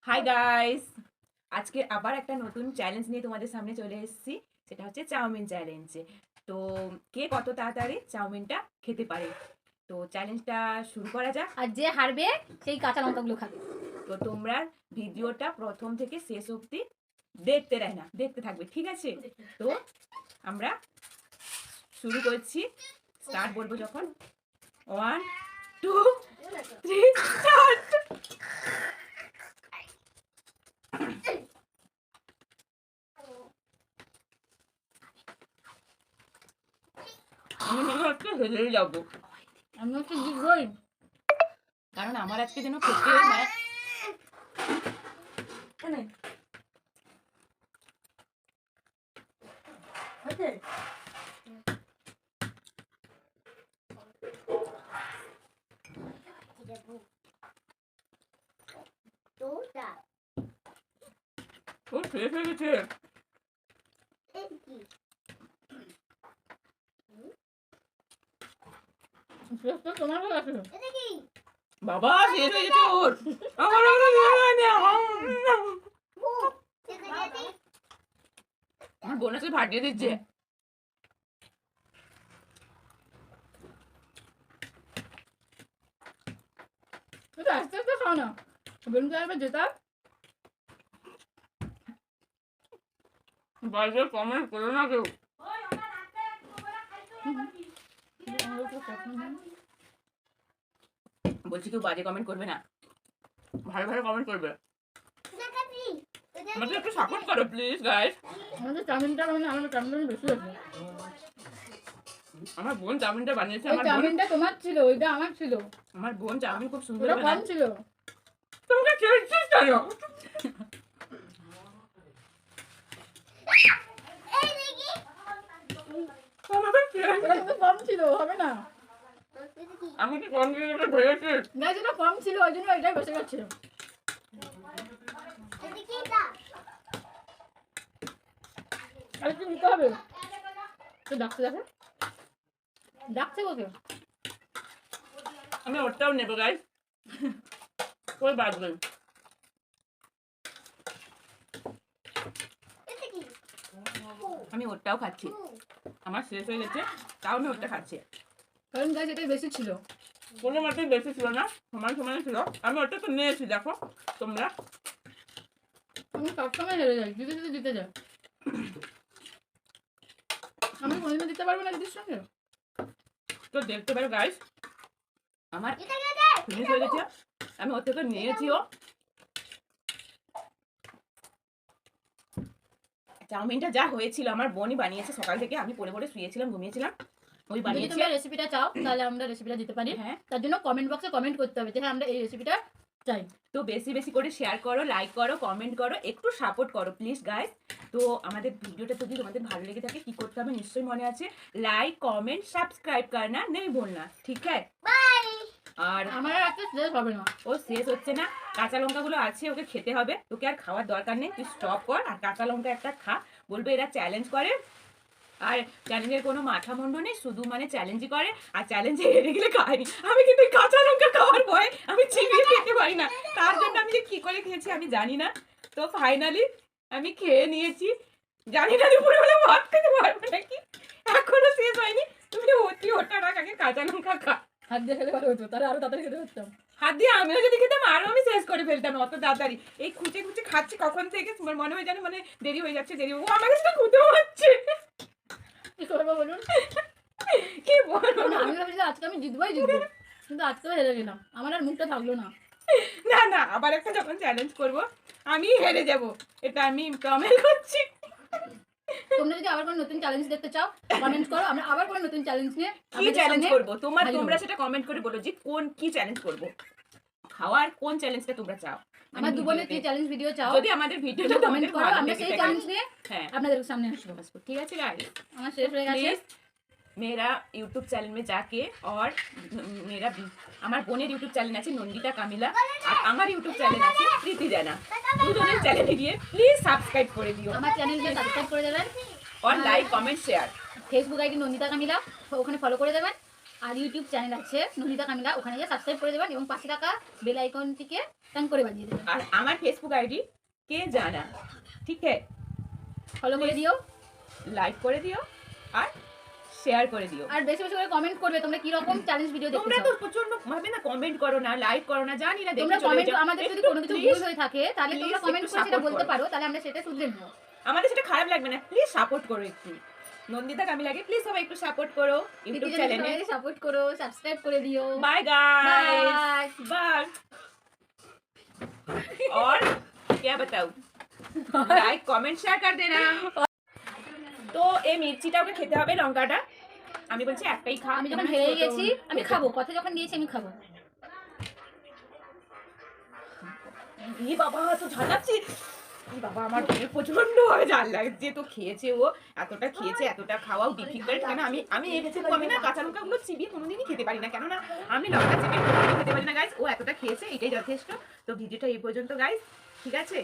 Hi guys, আজকে আবার একটা নতুন চ্যালেঞ্জ নিয়ে তোমাদের সামনে চলে এসেছি। সেটা হচ্ছে চাউমিন চ্যালেঞ্জ। তো কে কত তাড়াতাড়ি চাউমিনটা খেতে পারে, তো চ্যালেঞ্জটা শুরু করা যাক। আর যে হারবে সেই কাঁচা লঙ্কাগুলো খাবে। তো তোমরা ভিডিওটা প্রথম থেকে শেষ অবধি দেখতে থাকবে, ঠিক আছে? তো আমরা শুরু করছি। স্টার্ট বলবো যখন। 1 2 3 স্টার্ট। আমি মনে হচ্ছে হেরেই যাবো, আমি হচ্ছে জিতবই, কারণ আমার আজকে যেন খেতে মানে খুব শেষ হয়ে গেছে। তোমার কাছে বাবা শেষ হয়ে গেছে ওর। আমার আমার বোন আজকে ফাটিয়ে দিচ্ছে। আস্তে আস্তে খাও না, বেলুন চাইবে যেটা। বাইরে কমেন্ট করো না কেউ। বলছি কেউ বাজে কমেন্ট করবে না, ভালো ভালো কমেন্ট করবে। আমাদের একটু সাপোর্ট করো প্লিজ গাইস। আমাদের চাউমিনটা মানে আমাদের চাউমিনটা বেশি হয়েছে। আমার বোন চাউমিনটা বানিয়েছে। ওই আমার বোন, চাউমিনটা তোমার ছিল, ওইটা আমার ছিল। আমার বোন চাউমিন খুব সুন্দর ওটা কম বানায়। ছিল। তোমরা চেষ্টা করো। ওটা কিন্তু কম ছিল, হবে না। আমি কি কম দিয়ে ভেবেছি? না, যেটা কম ছিল ওই জন্য এটাই বসে গেছে। আর কি নিতে হবে? তো ডাকছে, দেখো ডাকছে ওকে। আমি ওটাও নেবো গাইস, কই বাজবে। আমি ওটাও খাচ্ছি, আমার শেষ হয়ে গেছে, তাও আমি ওটা খাচ্ছি। কারণ গাছ এটাই বেশি ছিল। কোনো মাত্রাই বেশি ছিল না, সমান সমান ছিল। আমি ওটা তো নিয়েছি, দেখো তোমরা। আমি সবসময় হেরে যাই, জিতে যাই। আমি কোনোদিনও দিতে পারবো না দিদির সঙ্গে। তো দেখতে পারো গাইস, আমার ফিনিশ হয়ে গেছে। আমি ওর থেকে নিয়েছিও। চাউমিনটা যা হয়েছিল আমার বোনই বানিয়েছে সকাল থেকে, আমি পড়ে পড়ে শুয়েছিলাম, ঘুমিয়েছিলাম। ওই যদি বানিয়েছে। তোমরা রেসিপিটা চাও তাহলে আমরা রেসিপিটা দিতে পারি। হ্যাঁ, তার জন্য কমেন্ট বক্সে কমেন্ট করতে হবে যে হ্যাঁ আমরা এই রেসিপিটা চাই। তো বেশি বেশি করে শেয়ার করো, লাইক করো, কমেন্ট করো, একটু সাপোর্ট করো প্লিজ গাইস। তো আমাদের ভিডিওটা যদি তোমাদের ভালো লেগে থাকে কি করতে হবে নিশ্চয়ই মনে আছে, লাইক কমেন্ট সাবস্ক্রাইব করনা নেই ভুলনা, ঠিক আছে? আর আমার আর একটা শেষ হবে না। ও শেষ হচ্ছে না, কাঁচা লঙ্কাগুলো আছে, ওকে খেতে হবে। তোকে আর খাওয়ার দরকার নেই, তুই স্টপ কর আর কাঁচা লঙ্কা একটা খা। বলবে এরা চ্যালেঞ্জ করে, আর চ্যালেঞ্জের কোনো মাথা মুন্ডু নেই, শুধু মানে চ্যালেঞ্জই করে, আর চ্যালেঞ্জে হেরে গেলে খাই। আমি কিন্তু এই কাঁচা লঙ্কা খাওয়ার ভয় আমি চিবিয়ে খেতে পারি না, তার জন্য আমি যে কি করে খেয়েছি আমি জানি না। তো ফাইনালি আমি খেয়ে নিয়েছি, জানি না দুপুরবেলা ভাত খেতে পারবো নাকি, এখনো শেষ হয়নি। তুমি অতি ওটা রাখ, আগে কাঁচা লঙ্কা খা। হাত দিয়ে খেলে ভালো হতো, তাহলে আরো তাড়াতাড়ি খেতে পারতাম। হাত দিয়ে আমিও যদি খেতাম আরো আমি শেষ করে ফেলতাম অত তাড়াতাড়ি। এই খুঁচে খুঁচে খাচ্ছি কখন থেকে, মনে হয় জানো মানে দেরি হয়ে যাচ্ছে, দেরি। ও আমার কাছে খুঁতেও হচ্ছে, কি করবো বলুন? কি বলবো। আমি ভাবছিলাম আজকে আমি জিতবই, কিন্তু আজকেও হেরে গেলাম। আমার আর মুখটা থাকলো না। না না, আবার একটা যখন চ্যালেঞ্জ করব আমি হেরে যাব, এটা আমি প্রমিস করছি। তোমরা যদি আবার কোনো নতুন চ্যালেঞ্জ দেখতে চাও কমেন্ট করো, আমরা আবার কোনো নতুন চ্যালেঞ্জ নিয়ে কি চ্যালেঞ্জ করব হাজির তোমরা হবো। সেটা কমেন্ট করে বলো যে কোন কি চ্যালেঞ্জ করব, খাওয়ার কোন চ্যালেঞ্জটা তোমরা চাও। আমার দু বোনের কি চ্যালেঞ্জ ভিডিও চাও যদি আমাদের ভিডিওটা কমেন্ট তোমাদের করো, ভালো আমরা লেগে সেই থাকে, চ্যালেঞ্জ নিয়ে হ্যাঁ আপনাদের সামনে আসবো। ঠিক আছে गाइस, আমার শেষ হয়ে গেছে। प्लीज मेरा यूट्यूब चैनल में जाके और मेरा আমার বোনের ইউটিউব চ্যানেল আছে নন্দিতা কামিলা, আর আমার ইউটিউব চ্যানেল আছে প্রীতি জানা। দুজনের চ্যানেলে গিয়ে প্লিজ সাবস্ক্রাইব করে দিও, আমার চ্যানেলকে সাবস্ক্রাইব করে দেবেন, और like comment share. Facebook ID Nandita Kamila, ওখানে ফলো করে দেবেন। আর ইউটিউব চ্যানেল আছে নন্দিতা কামিলা, ওখানে গিয়ে সাবস্ক্রাইব করে দেবেন এবং পাশে থাকা বেল আইকনটিকে টান করে বাজিয়ে দেবেন। আর আমার ফেসবুক আইডি কে জানা, ঠিক আছে, ফলো করে দিও, লাইক করে দিও আর শেয়ার করে দিও। আর বেশি বেশি করে কমেন্ট করবে তোমরা কি রকম চ্যালেঞ্জ ভিডিও দেখতে তোমরা চাও। তো প্রচন্ড ভাবে না কমেন্ট করো না, লাইক করো না, জানি না, তোমরা দেখে চলে কমেন্ট যাও। আমাদের যদি কোনো কিছু Please, ভুল হয়ে থাকে তাহলে please তোমরা কমেন্ট একটু করে সেটা support বলতে করো। পারো, তাহলে আমরা সেটা শুধরে নেব। আমাদের সেটা খারাপ লাগবে না, প্লিজ সাপোর্ট করো একটু। নন্দিতা কামিলাকে প্লিজ সবাই একটু সাপোর্ট করো ইউটিউব চ্যানেলে। সাপোর্ট করো, সাবস্ক্রাইব করে দিও। Bye guys, bye. बाय। और क्या बताऊं, लाइक कमेंट शेयर कर देना। তো এই মির্চিটা ওকে খেতে হবে, লঙ্কাটা আমি বলছি একটাই খা। আমি যখন হেরে গেছি আমি খাবো, কথা যখন দিয়েছি আমি খাবো। ই বাবা তো ঝাল লাগছে, ই বাবা আমার প্রচন্ড ভাবে ঝাল লাগছে। তো খেয়েছে ও, এতটা খেয়েছে, এতটা খাওয়াও ডিফিকাল্ট। কেন আমি এনেছি তো, আমি না কাঁচা লঙ্কাগুলো চিবিয়ে কোনোদিনই খেতে পারি না, কেননা আমি লঙ্কা চিবিয়ে কোনোদিনই খেতে পারি না গাইস। ও এতটা খেয়েছে, এটাই যথেষ্ট। তো ভিডিওটা এই পর্যন্ত গাইস, ঠিক আছে।